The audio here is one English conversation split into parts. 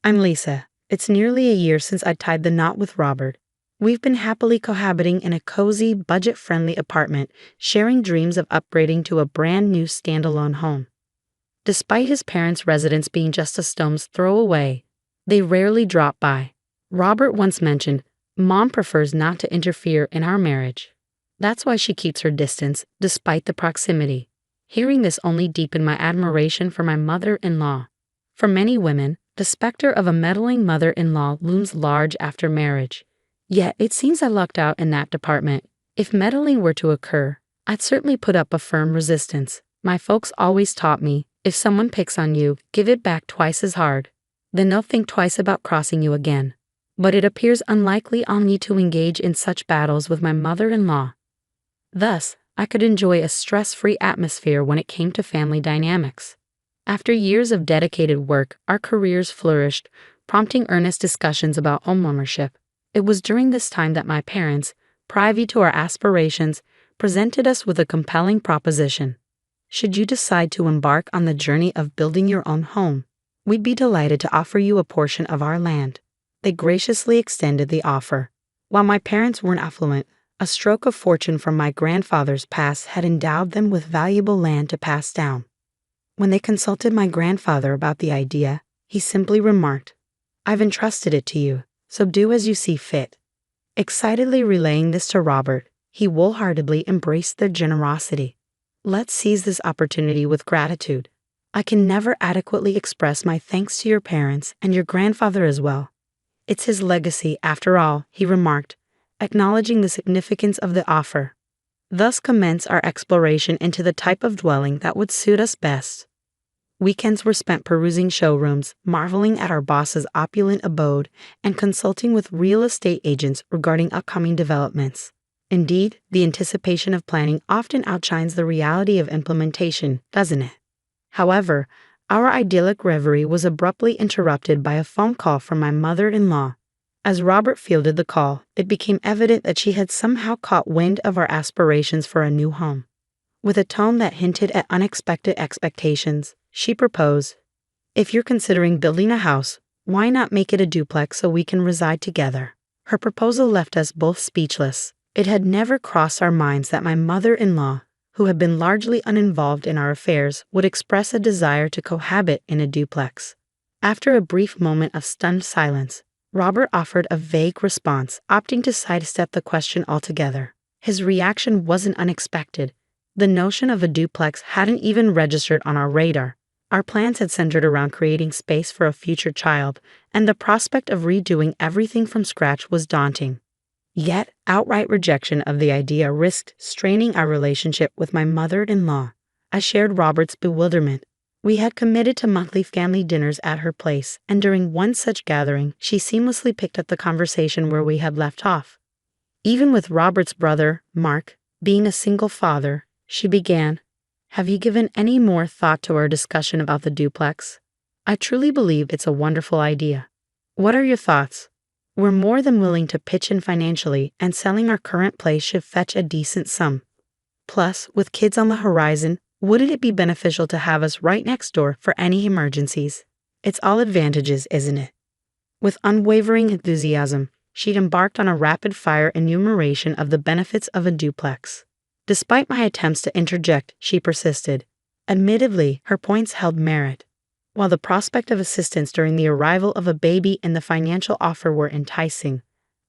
I'm Lisa. It's nearly a year since I tied the knot with Robert. We've been happily cohabiting in a cozy, budget-friendly apartment, sharing dreams of upgrading to a brand new standalone home. Despite his parents' residence being just a stone's throw away, they rarely drop by. Robert once mentioned, "Mom prefers not to interfere in our marriage. That's why she keeps her distance, despite the proximity." Hearing this only deepened my admiration for my mother-in-law. For many women, the specter of a meddling mother-in-law looms large after marriage. Yet it seems I lucked out in that department. If meddling were to occur, I'd certainly put up a firm resistance. My folks always taught me, if someone picks on you, give it back twice as hard. Then they'll think twice about crossing you again. But it appears unlikely I'll need to engage in such battles with my mother-in-law. Thus, I could enjoy a stress-free atmosphere when it came to family dynamics. After years of dedicated work, our careers flourished, prompting earnest discussions about homeownership. It was during this time that my parents, privy to our aspirations, presented us with a compelling proposition. Should you decide to embark on the journey of building your own home, we'd be delighted to offer you a portion of our land. They graciously extended the offer. While my parents weren't affluent, a stroke of fortune from my grandfather's past had endowed them with valuable land to pass down. When they consulted my grandfather about the idea, he simply remarked, "I've entrusted it to you, so do as you see fit." Excitedly relaying this to Robert, he wholeheartedly embraced their generosity. Let's seize this opportunity with gratitude. I can never adequately express my thanks to your parents and your grandfather as well. It's his legacy, after all, he remarked, acknowledging the significance of the offer. Thus commence our exploration into the type of dwelling that would suit us best. Weekends were spent perusing showrooms, marveling at our boss's opulent abode, and consulting with real estate agents regarding upcoming developments. Indeed, the anticipation of planning often outshines the reality of implementation, doesn't it? However, our idyllic reverie was abruptly interrupted by a phone call from my mother-in-law. As Robert fielded the call, it became evident that she had somehow caught wind of our aspirations for a new home. With a tone that hinted at unexpected expectations, she proposed, "If you're considering building a house, why not make it a duplex so we can reside together?" Her proposal left us both speechless. It had never crossed our minds that my mother-in-law, who had been largely uninvolved in our affairs, would express a desire to cohabit in a duplex. After a brief moment of stunned silence, Robert offered a vague response, opting to sidestep the question altogether. His reaction wasn't unexpected. The notion of a duplex hadn't even registered on our radar. Our plans had centered around creating space for a future child, and the prospect of redoing everything from scratch was daunting. Yet, outright rejection of the idea risked straining our relationship with my mother-in-law. I shared Robert's bewilderment. We had committed to monthly family dinners at her place, and during one such gathering, she seamlessly picked up the conversation where we had left off. Even with Robert's brother, Mark, being a single father, she began, "Have you given any more thought to our discussion about the duplex? I truly believe it's a wonderful idea. What are your thoughts? We're more than willing to pitch in financially, and selling our current place should fetch a decent sum. Plus, with kids on the horizon, wouldn't it be beneficial to have us right next door for any emergencies? It's all advantages, isn't it?" With unwavering enthusiasm, she'd embarked on a rapid-fire enumeration of the benefits of a duplex. Despite my attempts to interject, she persisted. Admittedly, her points held merit. While the prospect of assistance during the arrival of a baby and the financial offer were enticing,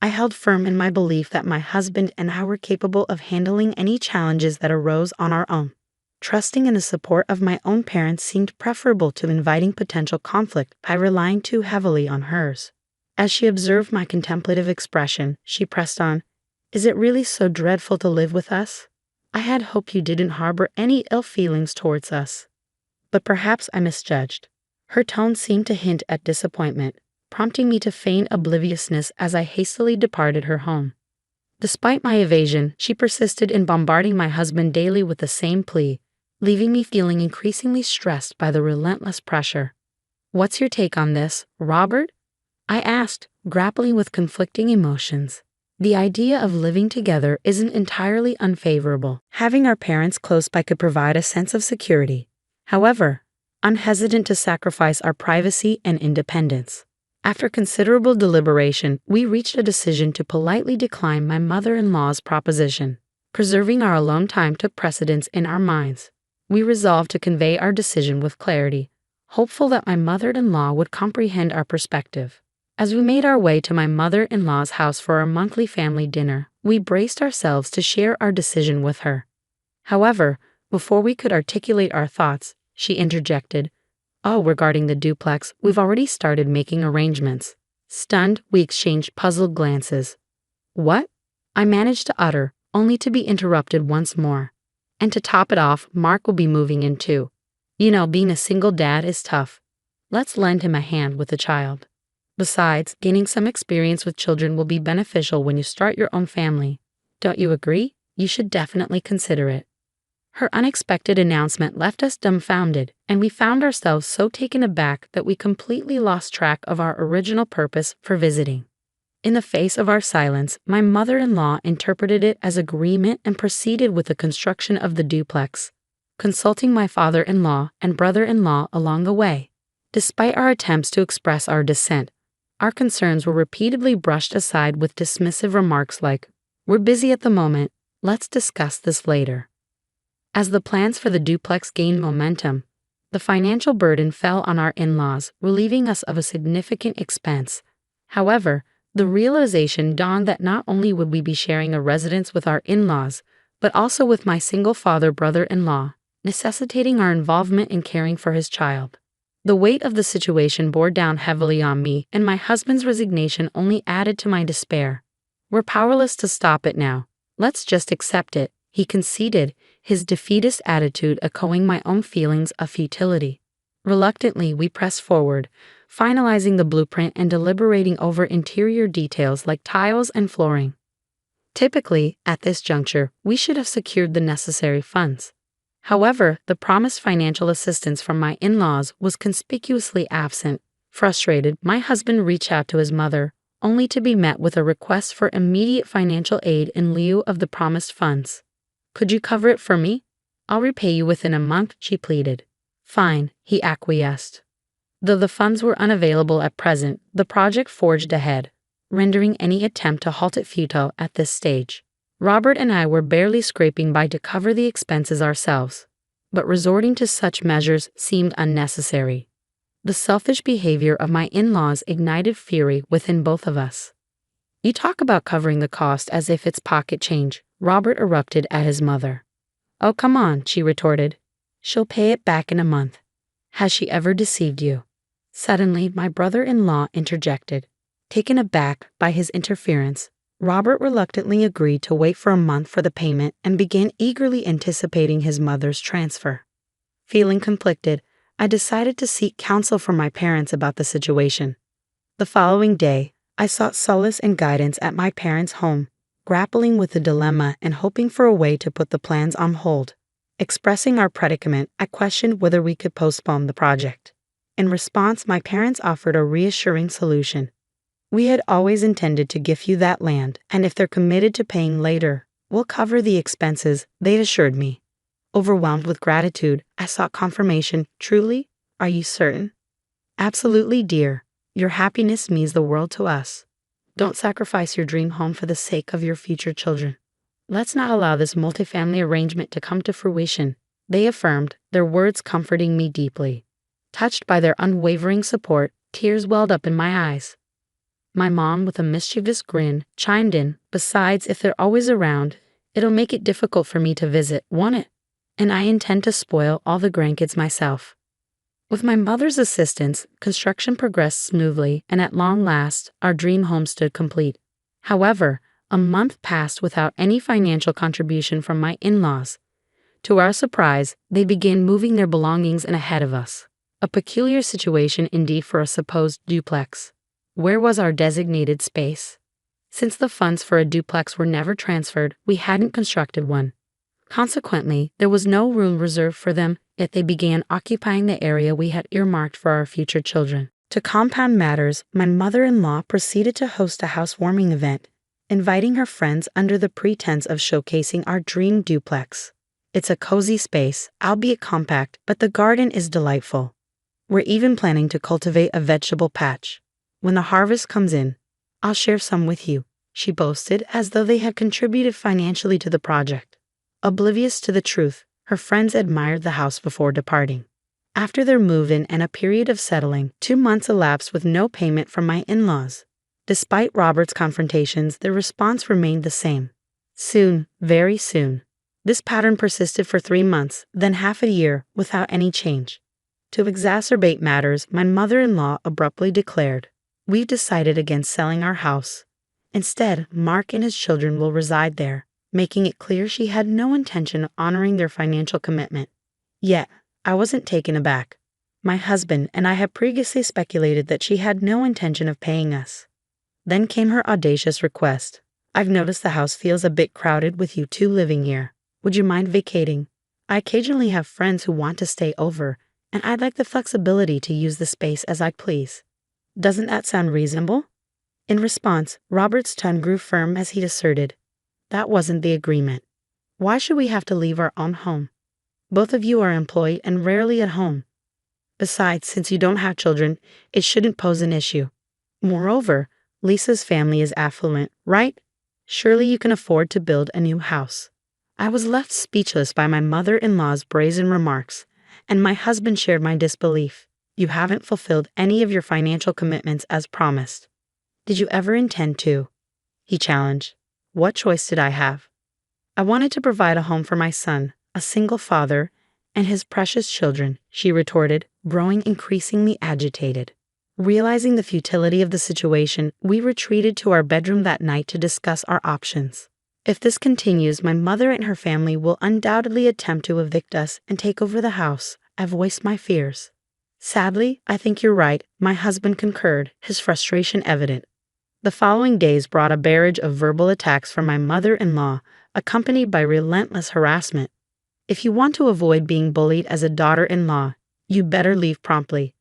I held firm in my belief that my husband and I were capable of handling any challenges that arose on our own. Trusting in the support of my own parents seemed preferable to inviting potential conflict by relying too heavily on hers. As she observed my contemplative expression, she pressed on, "Is it really so dreadful to live with us? I had hoped you didn't harbor any ill feelings towards us." But perhaps I misjudged. Her tone seemed to hint at disappointment, prompting me to feign obliviousness as I hastily departed her home. Despite my evasion, she persisted in bombarding my husband daily with the same plea, leaving me feeling increasingly stressed by the relentless pressure. "What's your take on this, Robert?" I asked, grappling with conflicting emotions. The idea of living together isn't entirely unfavorable. Having our parents close by could provide a sense of security. However, I'm hesitant to sacrifice our privacy and independence. After considerable deliberation, we reached a decision to politely decline my mother-in-law's proposition. Preserving our alone time took precedence in our minds. We resolved to convey our decision with clarity, hopeful that my mother-in-law would comprehend our perspective. As we made our way to my mother-in-law's house for our monthly family dinner, we braced ourselves to share our decision with her. However, before we could articulate our thoughts, she interjected, "Oh, regarding the duplex, we've already started making arrangements." Stunned, we exchanged puzzled glances. "What?" I managed to utter, only to be interrupted once more. "And to top it off, Mark will be moving in too. You know, being a single dad is tough. Let's lend him a hand with the child. Besides, gaining some experience with children will be beneficial when you start your own family. Don't you agree? You should definitely consider it." Her unexpected announcement left us dumbfounded, and we found ourselves so taken aback that we completely lost track of our original purpose for visiting. In the face of our silence, my mother-in-law interpreted it as agreement and proceeded with the construction of the duplex, consulting my father-in-law and brother-in-law along the way. Despite our attempts to express our dissent, our concerns were repeatedly brushed aside with dismissive remarks like, "We're busy at the moment, let's discuss this later." As the plans for the duplex gained momentum, the financial burden fell on our in-laws, relieving us of a significant expense. However, the realization dawned that not only would we be sharing a residence with our in-laws, but also with my single father brother-in-law, necessitating our involvement in caring for his child. The weight of the situation bore down heavily on me, and my husband's resignation only added to my despair. "We're powerless to stop it now. Let's just accept it," he conceded, his defeatist attitude echoing my own feelings of futility. Reluctantly, we pressed forward, finalizing the blueprint and deliberating over interior details like tiles and flooring. Typically, at this juncture, we should have secured the necessary funds. However, the promised financial assistance from my in-laws was conspicuously absent. Frustrated, my husband reached out to his mother, only to be met with a request for immediate financial aid in lieu of the promised funds. "Could you cover it for me? I'll repay you within a month," she pleaded. "Fine," he acquiesced. Though the funds were unavailable at present, the project forged ahead, rendering any attempt to halt it futile at this stage. Robert and I were barely scraping by to cover the expenses ourselves, but resorting to such measures seemed unnecessary. The selfish behavior of my in-laws ignited fury within both of us. "You talk about covering the cost as if it's pocket change," Robert erupted at his mother. "Oh, come on," she retorted. "She'll pay it back in a month. Has she ever deceived you?" Suddenly, my brother-in-law interjected. Taken aback by his interference, Robert reluctantly agreed to wait for a month for the payment and began eagerly anticipating his mother's transfer. Feeling conflicted, I decided to seek counsel from my parents about the situation. The following day, I sought solace and guidance at my parents' home, grappling with the dilemma and hoping for a way to put the plans on hold. Expressing our predicament, I questioned whether we could postpone the project. In response, my parents offered a reassuring solution. "We had always intended to give you that land, and if they're committed to paying later, we'll cover the expenses," they assured me. Overwhelmed with gratitude, I sought confirmation. "Truly? Are you certain?" "Absolutely, dear. Your happiness means the world to us. Don't sacrifice your dream home for the sake of your future children. Let's not allow this multifamily arrangement to come to fruition," they affirmed, their words comforting me deeply. Touched by their unwavering support, tears welled up in my eyes. My mom, with a mischievous grin, chimed in, "Besides, if they're always around, it'll make it difficult for me to visit, won't it? And I intend to spoil all the grandkids myself." With my mother's assistance, construction progressed smoothly, and at long last, our dream home stood complete. However, a month passed without any financial contribution from my in-laws. To our surprise, they began moving their belongings in ahead of us. A peculiar situation indeed for a supposed duplex. Where was our designated space? Since the funds for a duplex were never transferred, we hadn't constructed one. Consequently, there was no room reserved for them, yet they began occupying the area we had earmarked for our future children. To compound matters, my mother-in-law proceeded to host a housewarming event, inviting her friends under the pretense of showcasing our dream duplex. It's a cozy space, albeit compact, but the garden is delightful. We're even planning to cultivate a vegetable patch. When the harvest comes in, I'll share some with you, she boasted, as though they had contributed financially to the project. Oblivious to the truth, her friends admired the house before departing. After their move-in and a period of settling, 2 months elapsed with no payment from my in-laws. Despite Robert's confrontations, the response remained the same. Soon, very soon. This pattern persisted for 3 months, then half a year, without any change. To exacerbate matters, my mother-in-law abruptly declared, "We've decided against selling our house. Instead, Mark and his children will reside there," making it clear she had no intention of honoring their financial commitment. Yet, I wasn't taken aback. My husband and I had previously speculated that she had no intention of paying us. Then came her audacious request. "I've noticed the house feels a bit crowded with you two living here. Would you mind vacating? I occasionally have friends who want to stay over, and I'd like the flexibility to use the space as I please. Doesn't that sound reasonable?" In response, Robert's tone grew firm as he asserted, "That wasn't the agreement. Why should we have to leave our own home? Both of you are employed and rarely at home. Besides, since you don't have children, it shouldn't pose an issue. Moreover, Lisa's family is affluent, right? Surely you can afford to build a new house." I was left speechless by my mother-in-law's brazen remarks, and my husband shared my disbelief. "You haven't fulfilled any of your financial commitments as promised. Did you ever intend to?" he challenged. What choice did I have? "I wanted to provide a home for my son, a single father, and his precious children," she retorted, growing increasingly agitated. Realizing the futility of the situation, we retreated to our bedroom that night to discuss our options. If this continues, my mother and her family will undoubtedly attempt to evict us and take over the house. I voiced my fears. "Sadly, I think you're right," my husband concurred, his frustration evident. The following days brought a barrage of verbal attacks from my mother-in-law, accompanied by relentless harassment. "If you want to avoid being bullied as a daughter-in-law, you better leave promptly.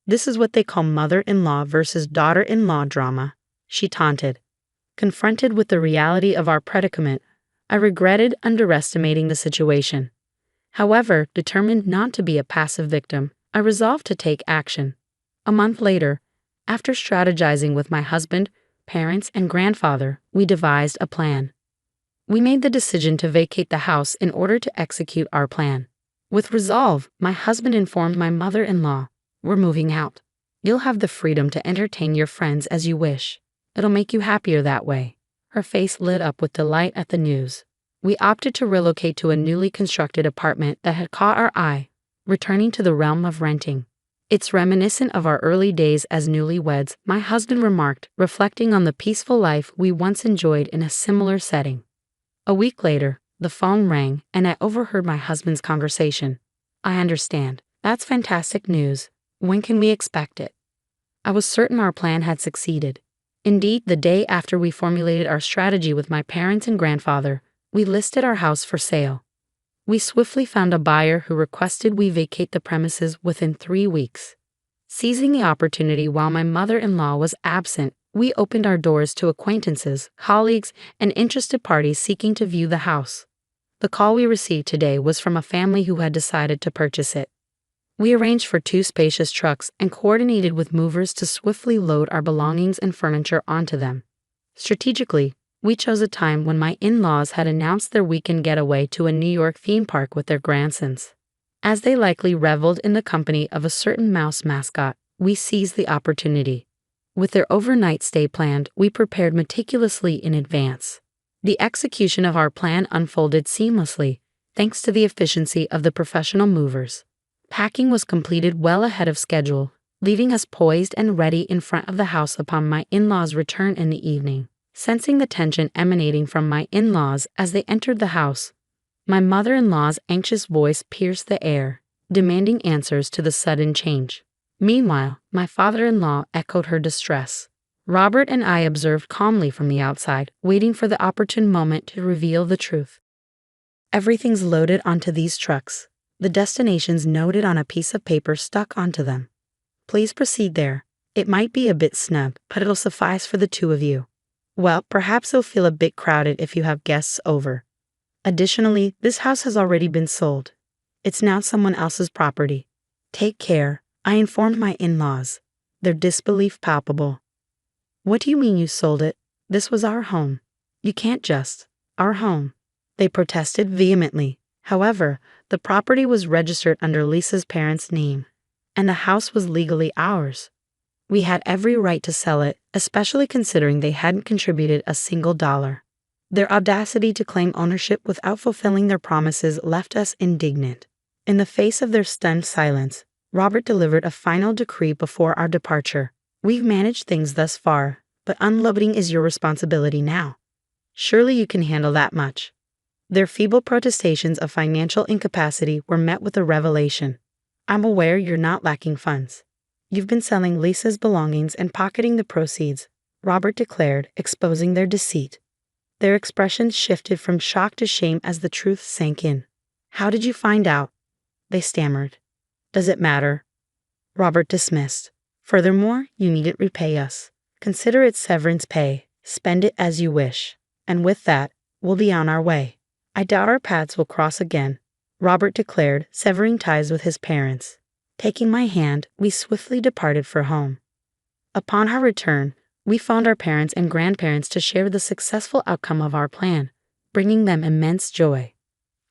This is what they call mother-in-law versus daughter-in-law drama," she taunted. Confronted with the reality of our predicament, I regretted underestimating the situation. However, determined not to be a passive victim, I resolved to take action. A month later, after strategizing with my husband, parents, and grandfather, we devised a plan. We made the decision to vacate the house in order to execute our plan. With resolve, my husband informed my mother-in-law, "We're moving out. You'll have the freedom to entertain your friends as you wish. It'll make you happier that way." Her face lit up with delight at the news. We opted to relocate to a newly constructed apartment that had caught our eye, returning to the realm of renting. "It's reminiscent of our early days as newlyweds," my husband remarked, reflecting on the peaceful life we once enjoyed in a similar setting. A week later, the phone rang, and I overheard my husband's conversation. "I understand. That's fantastic news. When can we expect it?" I was certain our plan had succeeded. Indeed, the day after we formulated our strategy with my parents and grandfather, we listed our house for sale. We swiftly found a buyer who requested we vacate the premises within 3 weeks. Seizing the opportunity while my mother-in-law was absent, we opened our doors to acquaintances, colleagues, and interested parties seeking to view the house. The call we received today was from a family who had decided to purchase it. We arranged for 2 spacious trucks and coordinated with movers to swiftly load our belongings and furniture onto them. Strategically, we chose a time when my in-laws had announced their weekend getaway to a New York theme park with their grandsons. As they likely reveled in the company of a certain mouse mascot, we seized the opportunity. With their overnight stay planned, we prepared meticulously in advance. The execution of our plan unfolded seamlessly, thanks to the efficiency of the professional movers. Packing was completed well ahead of schedule, leaving us poised and ready in front of the house upon my in-laws' return in the evening. Sensing the tension emanating from my in-laws as they entered the house, my mother-in-law's anxious voice pierced the air, demanding answers to the sudden change. Meanwhile, my father-in-law echoed her distress. Robert and I observed calmly from the outside, waiting for the opportune moment to reveal the truth. "Everything's loaded onto these trucks. The destination's noted on a piece of paper stuck onto them. Please proceed there. It might be a bit snug, but it'll suffice for the 2 of you. Well, perhaps it'll feel a bit crowded if you have guests over. Additionally, this house has already been sold. It's now someone else's property. Take care," I informed my in-laws, their disbelief palpable. What do you mean you sold it? This was our home. You can't just. Our home. They protested vehemently. However, the property was registered under Lisa's parents' name, and the house was legally ours. We had every right to sell it, especially considering they hadn't contributed a single dollar. Their audacity to claim ownership without fulfilling their promises left us indignant. In the face of their stunned silence, Robert delivered a final decree before our departure. We've managed things thus far, but unloading is your responsibility now. Surely you can handle that much. Their feeble protestations of financial incapacity were met with a revelation. I'm aware you're not lacking funds. You've been selling Lisa's belongings and pocketing the proceeds, Robert declared, exposing their deceit. Their expressions shifted from shock to shame as the truth sank in. How did you find out? They stammered. Does it matter? Robert dismissed. Furthermore, you needn't repay us. Consider it severance pay. Spend it as you wish. And with that, we'll be on our way. I doubt our paths will cross again, Robert declared, severing ties with his parents. Taking my hand, we swiftly departed for home. Upon our return, we found our parents and grandparents to share the successful outcome of our plan, bringing them immense joy.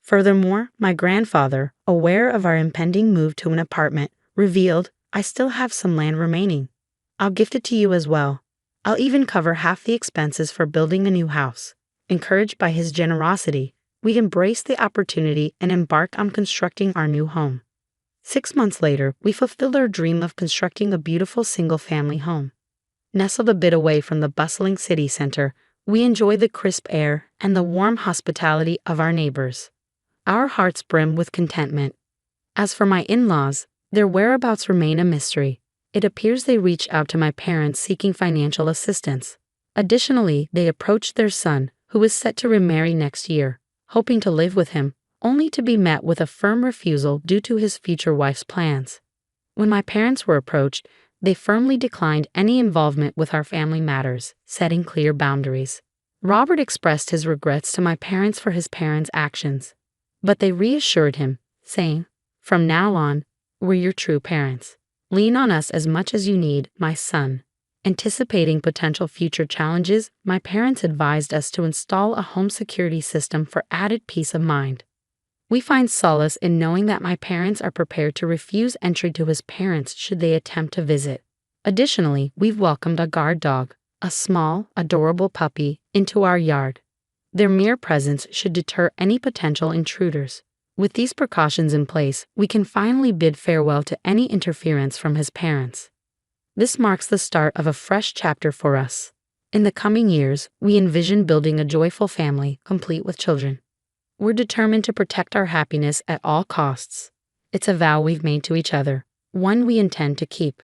Furthermore, my grandfather, aware of our impending move to an apartment, revealed, I still have some land remaining. I'll gift it to you as well. I'll even cover half the expenses for building a new house. Encouraged by his generosity, we embraced the opportunity and embarked on constructing our new home. 6 months later, we fulfilled our dream of constructing a beautiful single-family home. Nestled a bit away from the bustling city center, we enjoy the crisp air and the warm hospitality of our neighbors. Our hearts brim with contentment. As for my in-laws, their whereabouts remain a mystery. It appears they reached out to my parents seeking financial assistance. Additionally, they approached their son, who is set to remarry next year, hoping to live with him, only to be met with a firm refusal due to his future wife's plans. When my parents were approached, they firmly declined any involvement with our family matters, setting clear boundaries. Robert expressed his regrets to my parents for his parents' actions, but they reassured him, saying, "From now on, we're your true parents. Lean on us as much as you need, my son." Anticipating potential future challenges, my parents advised us to install a home security system for added peace of mind. We find solace in knowing that my parents are prepared to refuse entry to his parents should they attempt to visit. Additionally, we've welcomed a guard dog, a small, adorable puppy, into our yard. Their mere presence should deter any potential intruders. With these precautions in place, we can finally bid farewell to any interference from his parents. This marks the start of a fresh chapter for us. In the coming years, we envision building a joyful family, complete with children. We're determined to protect our happiness at all costs. It's a vow we've made to each other, one we intend to keep.